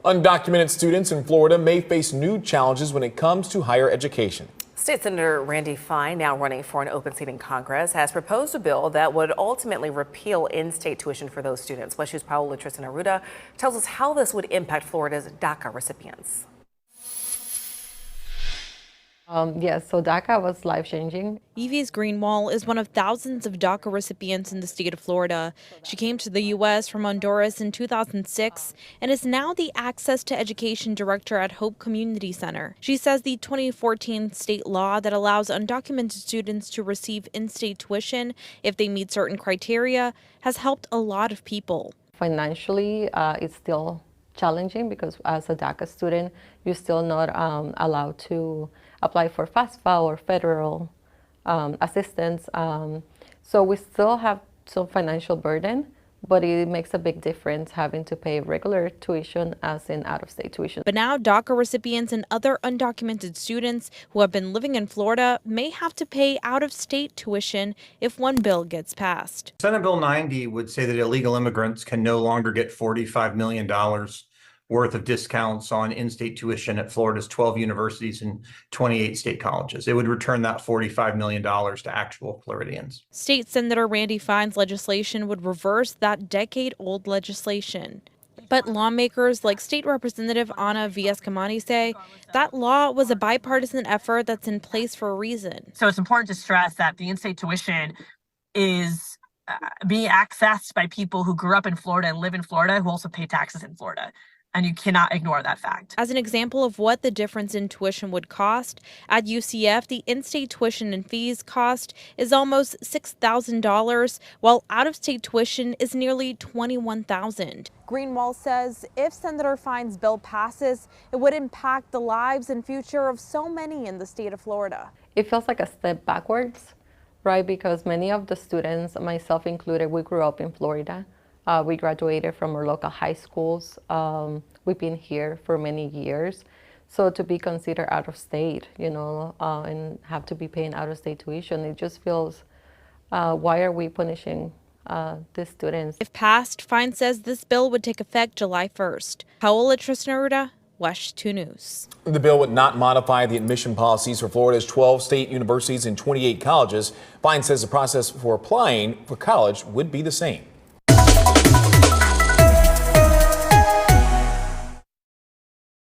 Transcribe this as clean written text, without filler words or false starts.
Undocumented students in Florida may face new challenges when it comes to higher education. State Senator Randy Fine, now running for an open seat in Congress, has proposed a bill that would ultimately repeal in-state tuition for those students. WESH News' Paola Tristan Arruda tells us how this would impact Florida's DACA recipients. Yes, so DACA was life-changing. Yves Greenwald is one of thousands of DACA recipients in the state of Florida. She came to the U.S. from Honduras in 2006 and is now the Access to Education Director at Hope Community Center. She says the 2014 state law that allows undocumented students to receive in-state tuition if they meet certain criteria has helped a lot of people. Financially, it's still challenging because as a DACA student, you're still not allowed to apply for FAFSA or federal assistance. So we still have some financial burden, but it makes a big difference having to pay regular tuition as in out-of-state tuition. But now DACA recipients and other undocumented students who have been living in Florida may have to pay out-of-state tuition if one bill gets passed. Senate Bill 90 would say that illegal immigrants can no longer get $45 million worth of discounts on in-state tuition at Florida's 12 universities and 28 state colleges. It would return that $45 million to actual Floridians. State Senator Randy Fine's legislation would reverse that decade-old legislation. But lawmakers like State Representative Ana Villas-Camani say that law was a bipartisan effort that's in place for a reason. So it's important to stress that the in-state tuition is being accessed by people who grew up in Florida and live in Florida who also pay taxes in Florida. And you cannot ignore that fact. As an example of what the difference in tuition would cost, at UCF, the in-state tuition and fees cost is almost $6,000, while out-of-state tuition is nearly $21,000. Greenwald says if Senator Fine's bill passes, it would impact the lives and future of so many in the state of Florida. It feels like a step backwards, right? Because many of the students, myself included, we grew up in Florida. We graduated from our local high schools. We've been here for many years. So to be considered out of state, and have to be paying out of state tuition, it just feels, why are we punishing these students? If passed, Fine says this bill would take effect July 1st. Paola Tristan Arruda, WESH 2 News. The bill would not modify the admission policies for Florida's 12 state universities and 28 colleges. Fine says the process for applying for college would be the same.